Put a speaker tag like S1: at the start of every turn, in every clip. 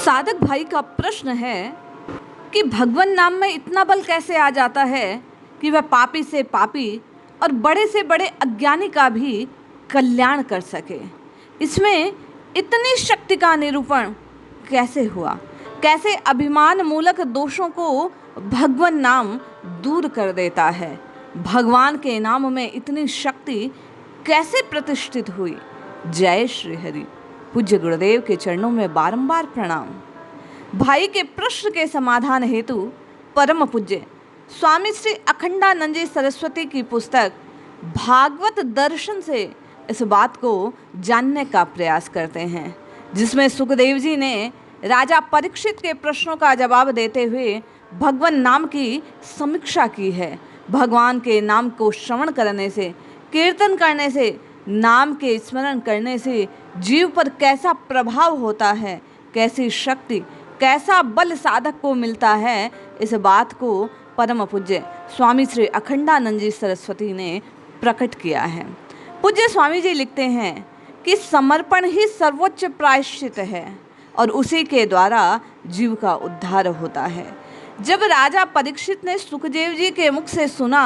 S1: साधक भाई का प्रश्न है कि भगवान नाम में इतना बल कैसे आ जाता है कि वह पापी से पापी और बड़े से बड़े अज्ञानी का भी कल्याण कर सके। इसमें इतनी शक्ति का निरूपण कैसे हुआ? कैसे अभिमान मूलक दोषों को भगवान नाम दूर कर देता है? भगवान के नाम में इतनी शक्ति कैसे प्रतिष्ठित हुई? जय श्री हरि। पूज्य गुरुदेव के चरणों में बारंबार प्रणाम। भाई के प्रश्न के समाधान हेतु परम पूज्य स्वामी श्री अखंडानंद जी सरस्वती की पुस्तक भागवत दर्शन से इस बात को जानने का प्रयास करते हैं, जिसमें सुखदेव जी ने राजा परीक्षित के प्रश्नों का जवाब देते हुए भगवान नाम की समीक्षा की है। भगवान के नाम को श्रवण करने से, कीर्तन करने से, नाम के स्मरण करने से जीव पर कैसा प्रभाव होता है, कैसी शक्ति, कैसा बल साधक को मिलता है, इस बात को परम पूज्य स्वामी श्री अखंडानंद जी सरस्वती ने प्रकट किया है। पूज्य स्वामी जी लिखते हैं कि समर्पण ही सर्वोच्च प्रायश्चित है और उसी के द्वारा जीव का उद्धार होता है। जब राजा परीक्षित ने सुखदेव जी के मुख से सुना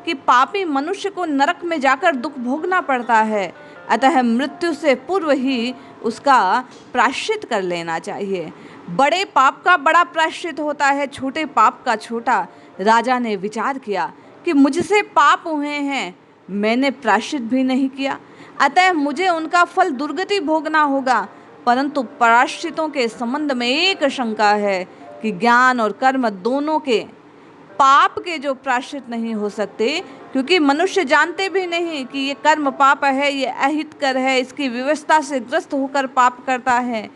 S1: कि पापी मनुष्य को नरक में जाकर दुख भोगना पड़ता है, अतः मृत्यु से पूर्व ही उसका प्रायश्चित कर लेना चाहिए। बड़े पाप का बड़ा प्रायश्चित होता है, छोटे पाप का छोटा। राजा ने विचार किया कि मुझसे पाप हुए हैं, मैंने प्रायश्चित भी नहीं किया, अतः मुझे उनका फल दुर्गति भोगना होगा। परंतु प्रायश्चितों के संबंध में एक शंका है कि ज्ञान और कर्म दोनों के पाप के जो प्रायश्चित नहीं हो सकते, क्योंकि मनुष्य जानते भी नहीं कि ये कर्म पाप है, ये अहितकर है, इसकी व्यवस्था से ग्रस्त होकर पाप करता है,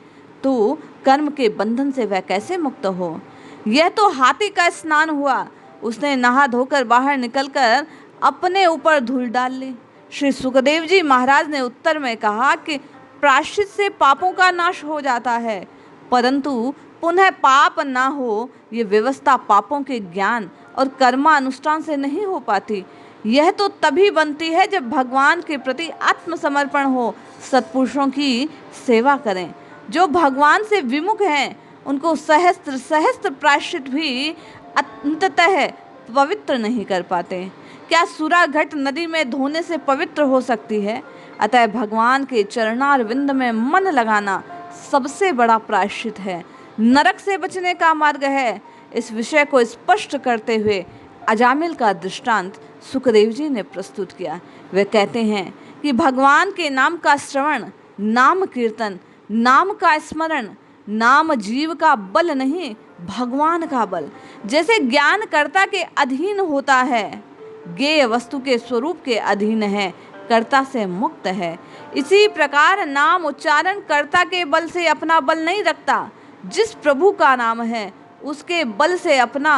S1: तो कर्म के बंधन से वह कैसे मुक्त हो? यह तो हाथी का स्नान हुआ, उसने नहा धोकर बाहर निकलकर अपने ऊपर धूल डाल ली। श्री सुखदेव जी महाराज ने उत्तर में कहा कि प्रायश्चित से पापों का नाश हो जाता है, परंतु पुनः पाप ना हो, ये व्यवस्था पापों के ज्ञान और कर्मानुष्ठान से नहीं हो पाती। यह तो तभी बनती है जब भगवान के प्रति आत्मसमर्पण हो, सत्पुरुषों की सेवा करें। जो भगवान से विमुख हैं उनको सहस्त्र सहस्त्र प्रायश्चित भी अंततः पवित्र नहीं कर पाते। क्या सुरा घट नदी में धोने से पवित्र हो सकती है? अतः भगवान के चरणारविंद में मन लगाना सबसे बड़ा प्रायश्चित है, नरक से बचने का मार्ग है। इस विषय को स्पष्ट करते हुए अजामिल का दृष्टांत सुखदेव जी ने प्रस्तुत किया। वे कहते हैं कि भगवान के नाम का श्रवण, नाम कीर्तन, नाम का स्मरण, नाम जीव का बल नहीं, भगवान का बल। जैसे ज्ञानकर्ता के अधीन होता है, ज्ञेय वस्तु के स्वरूप के अधीन है, कर्ता से मुक्त है, इसी प्रकार नाम उच्चारण कर्ता के बल से अपना बल नहीं रखता। जिस प्रभु का नाम है उसके बल से अपना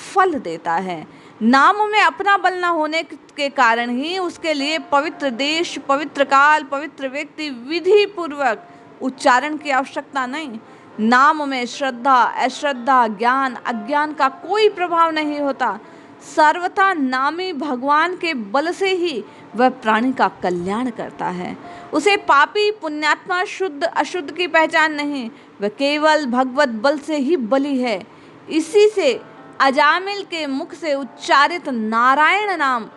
S1: फल देता है। नाम में अपना बल न होने के कारण ही उसके लिए पवित्र देश, पवित्र काल, पवित्र व्यक्ति, विधि पूर्वक उच्चारण की आवश्यकता नहीं। नाम में श्रद्धा, अश्रद्धा, ज्ञान, अज्ञान का कोई प्रभाव नहीं होता। सर्वथा नामी भगवान के बल से ही वह प्राणी का कल्याण करता है। उसे पापी, पुण्यात्मा, शुद्ध अशुद्ध की पहचान नहीं, वह केवल भगवत बल से ही बली है। इसी से अजामिल के मुख से उच्चारित नारायण नाम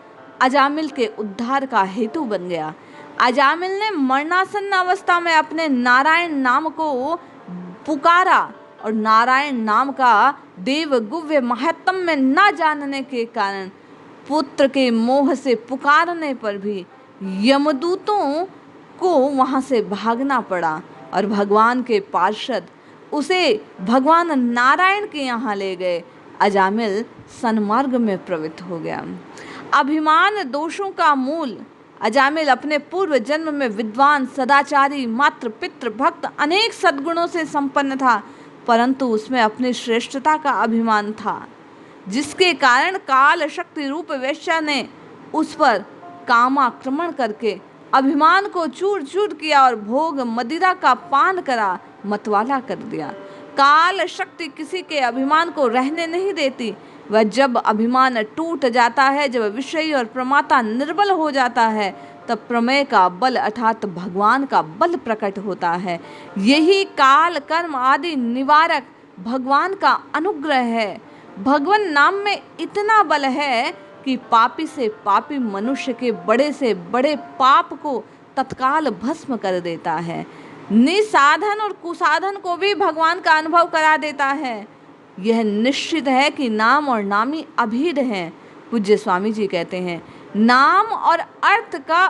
S1: अजामिल के उद्धार का हेतु बन गया। अजामिल ने मरणासन्न अवस्था में अपने नारायण नाम को पुकारा और नारायण नाम का देव गुव्य महत्तम में न जानने के कारण पुत्र के मोह से पुकारने पर भी यमदूतों को वहां से भागना पड़ा और भगवान के पार्षद उसे भगवान नारायण के यहाँ ले गए। अजामिल सन्मार्ग में प्रवृत्त हो गया। अभिमान दोषों का मूल अजामिल अपने पूर्व जन्म में विद्वान, सदाचारी, मातृ, पितृ, भक्त, अनेक सद्गुणों से संपन्न था, परंतु उसमें अपनी श्रेष्ठता का अभिमान था, जिसके कारण काल शक्ति रूप वेश्या ने उस पर कामाक्रमण करके अभिमान को चूर चूर किया और भोग मदिरा का पान करा मतवाला कर दिया। काल शक्ति किसी के अभिमान को रहने नहीं देती। वह जब अभिमान टूट जाता है, जब विषयी और प्रमाता निर्बल हो जाता है, तब प्रमेय का बल अर्थात भगवान का बल प्रकट होता है। यही काल कर्म आदि निवारक भगवान का अनुग्रह है। भगवान नाम में इतना बल है कि पापी से पापी मनुष्य के बड़े से बड़े पाप को तत्काल भस्म कर देता है। निसाधन और कुसाधन को भी भगवान का अनुभव करा देता है। यह निश्चित है कि नाम और नामी अभेद हैं। पूज्य स्वामी जी कहते हैं, नाम और अर्थ का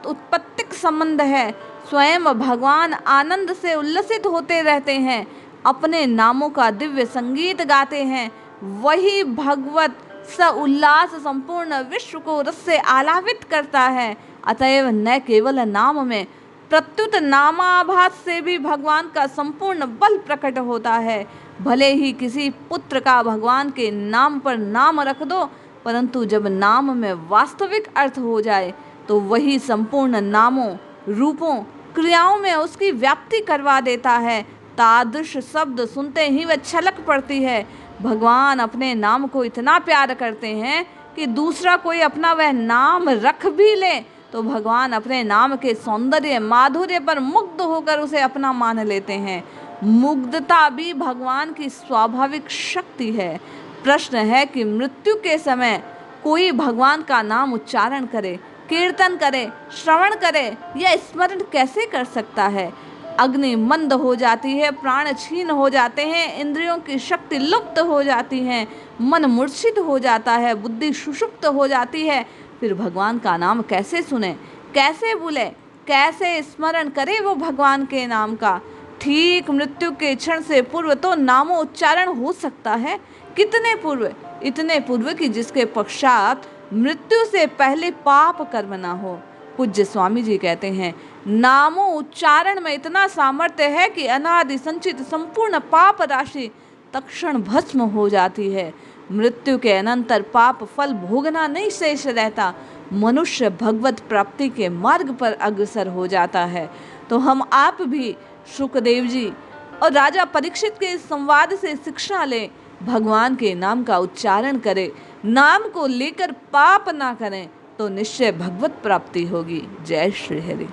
S1: उत्पत्तिक संबंध है। स्वयं भगवान आनंद से उल्लसित होते रहते हैं, अपने नामों का दिव्य संगीत गाते हैं। वही भगवत स उल्लास संपूर्ण विश्व को रस से आलावित करता है। अतएव न केवल नाम में प्रत्युत नामाभास से भी भगवान का संपूर्ण बल प्रकट होता है। भले ही किसी पुत्र का भगवान के नाम पर नाम रख दो, परंतु जब नाम में वास्तविक अर्थ हो जाए तो वही संपूर्ण नामों, रूपों, क्रियाओं में उसकी व्याप्ति करवा देता है। तादृश शब्द सुनते ही वह छलक पड़ती है। भगवान अपने नाम को इतना प्यार करते हैं कि दूसरा कोई अपना वह नाम रख भी ले तो भगवान अपने नाम के सौंदर्य माधुर्य पर मुग्ध होकर उसे अपना मान लेते हैं। मुग्धता भी भगवान की स्वाभाविक शक्ति है। प्रश्न है कि मृत्यु के समय कोई भगवान का नाम उच्चारण करे, कीर्तन करे, श्रवण करे या स्मरण कैसे कर सकता है? अग्नि मंद हो जाती है, प्राण छीन हो जाते हैं, इंद्रियों की शक्ति लुप्त हो जाती है, मन मूर्छित हो जाता है, बुद्धि सुषुप्त हो जाती है। फिर भगवान का नाम कैसे सुने, कैसे भूले, कैसे स्मरण करे वो भगवान के नाम का? ठीक मृत्यु के क्षण से पूर्व तो नामो उच्चारण हो सकता है। कितने पूर्व? इतने पूर्व कि जिसके पश्चात मृत्यु से पहले पाप कर्म ना हो। पूज्य स्वामी जी कहते हैं, नामो उच्चारण में इतना सामर्थ्य है कि अनादि संचित संपूर्ण पाप राशि तत्क्षण भस्म हो जाती है। मृत्यु के अनंतर पाप फल भोगना नहीं शेष रहता। मनुष्य भगवत प्राप्ति के मार्ग पर अग्रसर हो जाता है। तो हम आप भी शुकदेव जी और राजा परीक्षित के इस संवाद से शिक्षा लें, भगवान के नाम का उच्चारण करें, नाम को लेकर पाप ना करें तो निश्चय भगवत प्राप्ति होगी। जय श्री हरि।